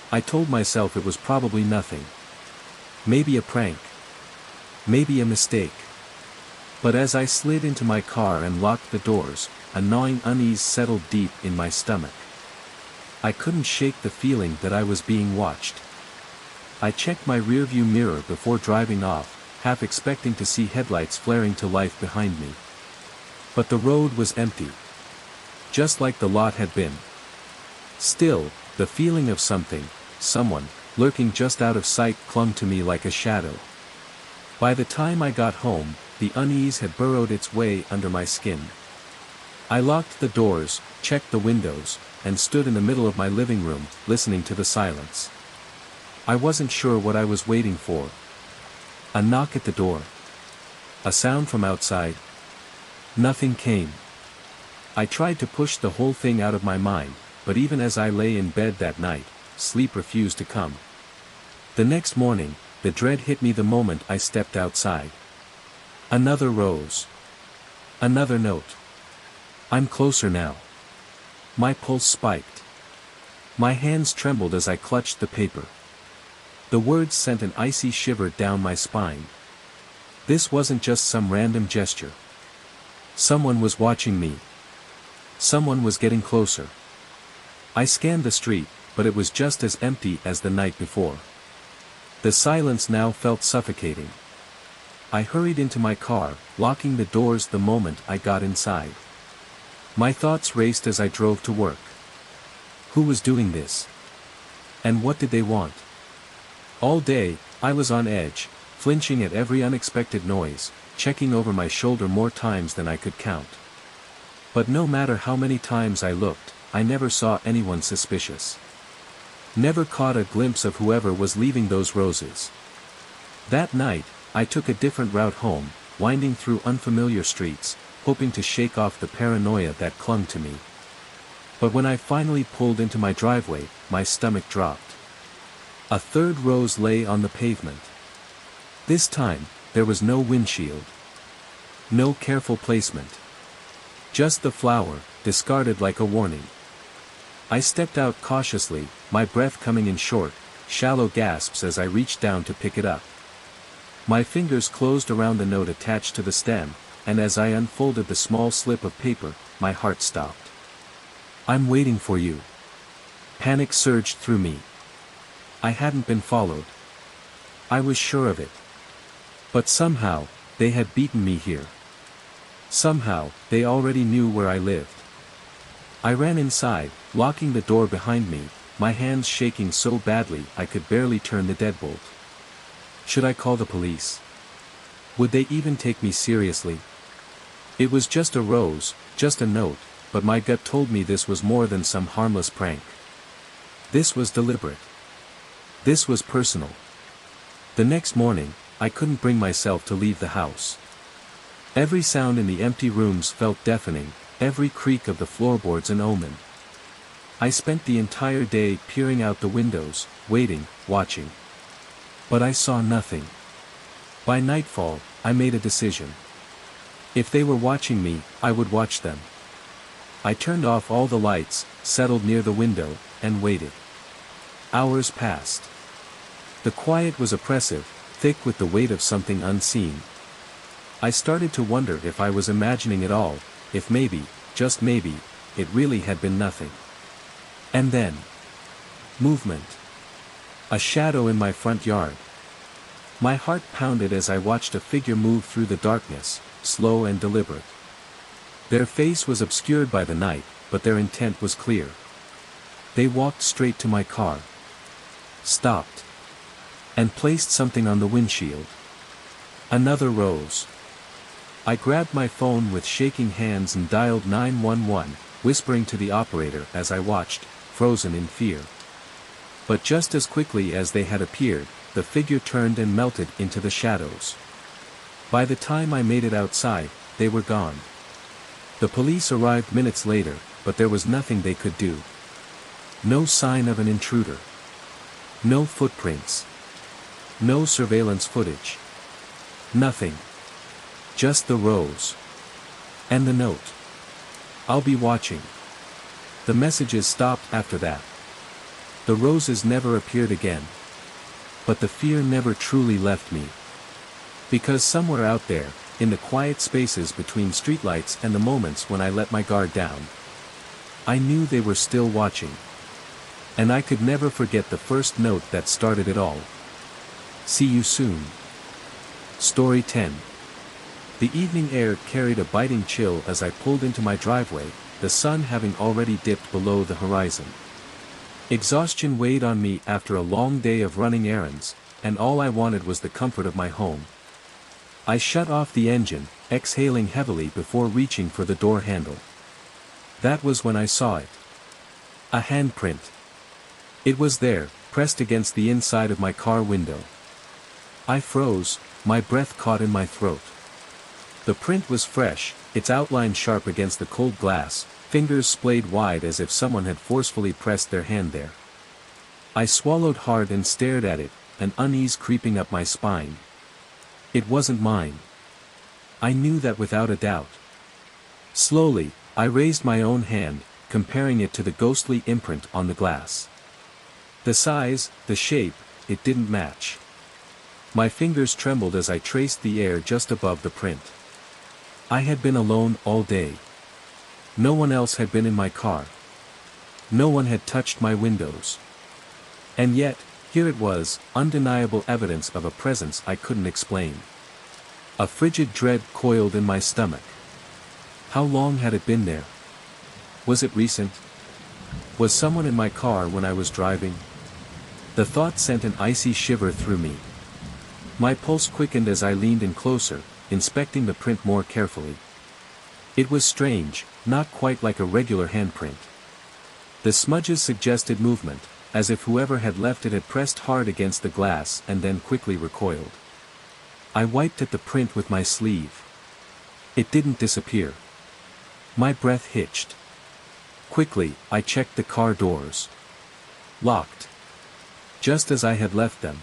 I told myself it was probably nothing. Maybe a prank. Maybe a mistake. But as I slid into my car and locked the doors, a gnawing unease settled deep in my stomach. I couldn't shake the feeling that I was being watched. I checked my rearview mirror before driving off, half expecting to see headlights flaring to life behind me. But the road was empty. Just like the lot had been. Still, the feeling of something, someone, lurking just out of sight clung to me like a shadow. By the time I got home, the unease had burrowed its way under my skin. I locked the doors, checked the windows, and stood in the middle of my living room, listening to the silence. I wasn't sure what I was waiting for. A knock at the door. A sound from outside. Nothing came. I tried to push the whole thing out of my mind, but even as I lay in bed that night, sleep refused to come. The next morning, the dread hit me the moment I stepped outside. Another rose. Another note. I'm closer now. My pulse spiked. My hands trembled as I clutched the paper. The words sent an icy shiver down my spine. This wasn't just some random gesture. Someone was watching me. Someone was getting closer. I scanned the street, but it was just as empty as the night before. The silence now felt suffocating. I hurried into my car, locking the doors the moment I got inside. My thoughts raced as I drove to work. Who was doing this? And what did they want? All day, I was on edge, flinching at every unexpected noise, checking over my shoulder more times than I could count. But no matter how many times I looked, I never saw anyone suspicious. Never caught a glimpse of whoever was leaving those roses. That night, I took a different route home, winding through unfamiliar streets, hoping to shake off the paranoia that clung to me. But when I finally pulled into my driveway, my stomach dropped. A third rose lay on the pavement. This time, there was no windshield. No careful placement. Just the flower, discarded like a warning. I stepped out cautiously, my breath coming in short, shallow gasps as I reached down to pick it up. My fingers closed around the note attached to the stem, and as I unfolded the small slip of paper, my heart stopped. I'm waiting for you. Panic surged through me. I hadn't been followed. I was sure of it. But somehow, they had beaten me here. Somehow, they already knew where I lived. I ran inside, locking the door behind me, my hands shaking so badly I could barely turn the deadbolt. Should I call the police? Would they even take me seriously? It was just a rose, just a note, but my gut told me this was more than some harmless prank. This was deliberate. This was personal. The next morning, I couldn't bring myself to leave the house. Every sound in the empty rooms felt deafening, every creak of the floorboards an omen. I spent the entire day peering out the windows, waiting, watching. But I saw nothing. By nightfall, I made a decision. If they were watching me, I would watch them. I turned off all the lights, settled near the window, and waited. Hours passed. The quiet was oppressive, thick with the weight of something unseen. I started to wonder if I was imagining it all, if maybe, just maybe, it really had been nothing. And then, movement. A shadow in my front yard. My heart pounded as I watched a figure move through the darkness, slow and deliberate. Their face was obscured by the night, but their intent was clear. They walked straight to my car. Stopped. And placed something on the windshield. Another rose. I grabbed my phone with shaking hands and dialed 911, whispering to the operator as I watched, frozen in fear. But just as quickly as they had appeared, the figure turned and melted into the shadows. By the time I made it outside, they were gone. The police arrived minutes later, but there was nothing they could do. No sign of an intruder. No footprints. No surveillance footage. Nothing. Just the rose. And the note. I'll be watching. The messages stopped after that. The roses never appeared again. But the fear never truly left me. Because somewhere out there, in the quiet spaces between streetlights and the moments when I let my guard down, I knew they were still watching. And I could never forget the first note that started it all. See you soon. Story 10. The evening air carried a biting chill as I pulled into my driveway, the sun having already dipped below the horizon. Exhaustion weighed on me after a long day of running errands, and all I wanted was the comfort of my home. I shut off the engine, exhaling heavily before reaching for the door handle. That was when I saw it. A handprint. It was there, pressed against the inside of my car window. I froze, my breath caught in my throat. The print was fresh, its outline sharp against the cold glass, fingers splayed wide as if someone had forcefully pressed their hand there. I swallowed hard and stared at it, an unease creeping up my spine. It wasn't mine. I knew that without a doubt. Slowly, I raised my own hand, comparing it to the ghostly imprint on the glass. The size, the shape, it didn't match. My fingers trembled as I traced the air just above the print. I had been alone all day. No one else had been in my car. No one had touched my windows. And yet, here it was, undeniable evidence of a presence I couldn't explain. A frigid dread coiled in my stomach. How long had it been there? Was it recent? Was someone in my car when I was driving? The thought sent an icy shiver through me. My pulse quickened as I leaned in closer, inspecting the print more carefully. It was strange, not quite like a regular handprint. The smudges suggested movement, as if whoever had left it had pressed hard against the glass and then quickly recoiled. I wiped at the print with my sleeve. It didn't disappear. My breath hitched. Quickly, I checked the car doors. Locked. Just as I had left them.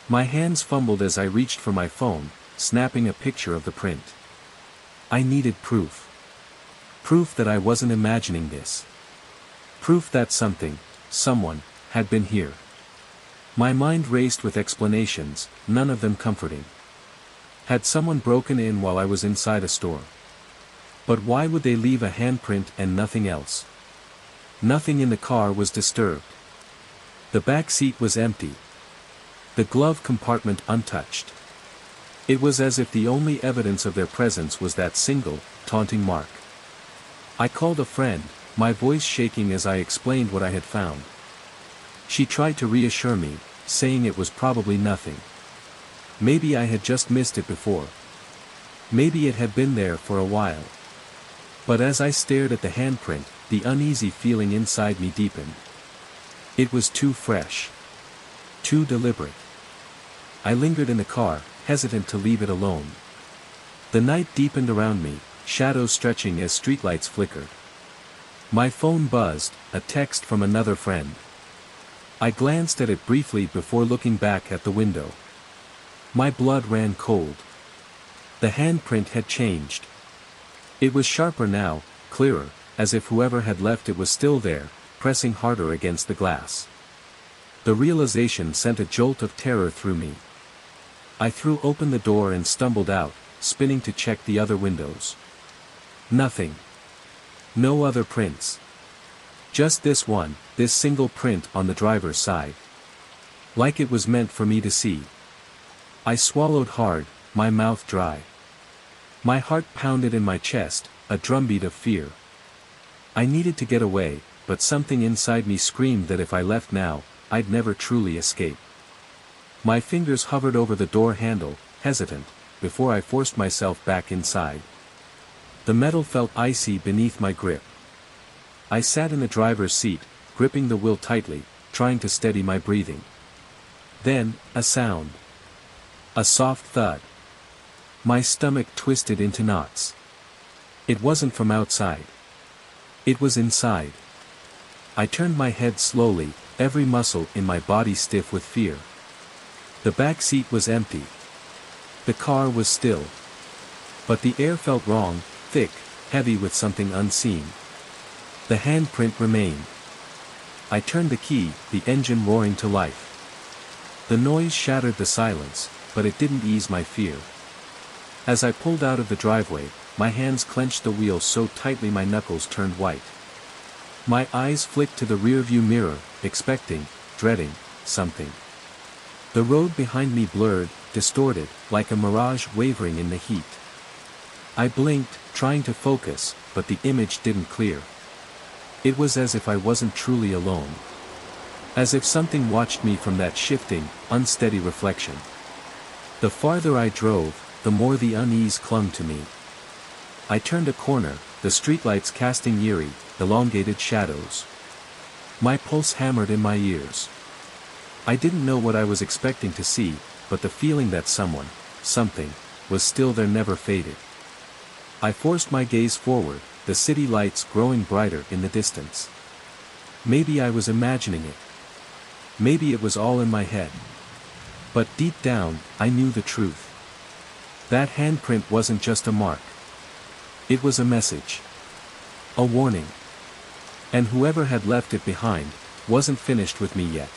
My hands fumbled as I reached for my phone, snapping a picture of the print. I needed proof. Proof that I wasn't imagining this. Proof that something, someone, had been here. My mind raced with explanations, none of them comforting. Had someone broken in while I was inside a store? But why would they leave a handprint and nothing else? Nothing in the car was disturbed. The back seat was empty. The glove compartment untouched. It was as if the only evidence of their presence was that single, taunting mark. I called a friend, my voice shaking as I explained what I had found. She tried to reassure me, saying it was probably nothing. Maybe I had just missed it before. Maybe it had been there for a while. But as I stared at the handprint, the uneasy feeling inside me deepened. It was too fresh. Too deliberate. I lingered in the car, hesitant to leave it alone. The night deepened around me, shadows stretching as streetlights flickered. My phone buzzed, a text from another friend. I glanced at it briefly before looking back at the window. My blood ran cold. The handprint had changed. It was sharper now, clearer, as if whoever had left it was still there, pressing harder against the glass. The realization sent a jolt of terror through me. I threw open the door and stumbled out, spinning to check the other windows. Nothing. No other prints. Just this one, this single print on the driver's side. Like it was meant for me to see. I swallowed hard, my mouth dry. My heart pounded in my chest, a drumbeat of fear. I needed to get away, but something inside me screamed that if I left now, I'd never truly escape. My fingers hovered over the door handle, hesitant, before I forced myself back inside. The metal felt icy beneath my grip. I sat in the driver's seat, gripping the wheel tightly, trying to steady my breathing. Then, a sound. A soft thud. My stomach twisted into knots. It wasn't from outside. It was inside. I turned my head slowly, every muscle in my body stiff with fear. The back seat was empty. The car was still. But the air felt wrong, thick, heavy with something unseen. The handprint remained. I turned the key, the engine roaring to life. The noise shattered the silence, but it didn't ease my fear. As I pulled out of the driveway, my hands clenched the wheel so tightly my knuckles turned white. My eyes flicked to the rearview mirror, expecting, dreading, something. The road behind me blurred, distorted, like a mirage wavering in the heat. I blinked, trying to focus, but the image didn't clear. It was as if I wasn't truly alone. As if something watched me from that shifting, unsteady reflection. The farther I drove, the more the unease clung to me. I turned a corner, the streetlights casting eerie, elongated shadows. My pulse hammered in my ears. I didn't know what I was expecting to see, but the feeling that someone, something, was still there never faded. I forced my gaze forward, the city lights growing brighter in the distance. Maybe I was imagining it. Maybe it was all in my head. But deep down, I knew the truth. That handprint wasn't just a mark. It was a message. A warning. And whoever had left it behind, wasn't finished with me yet.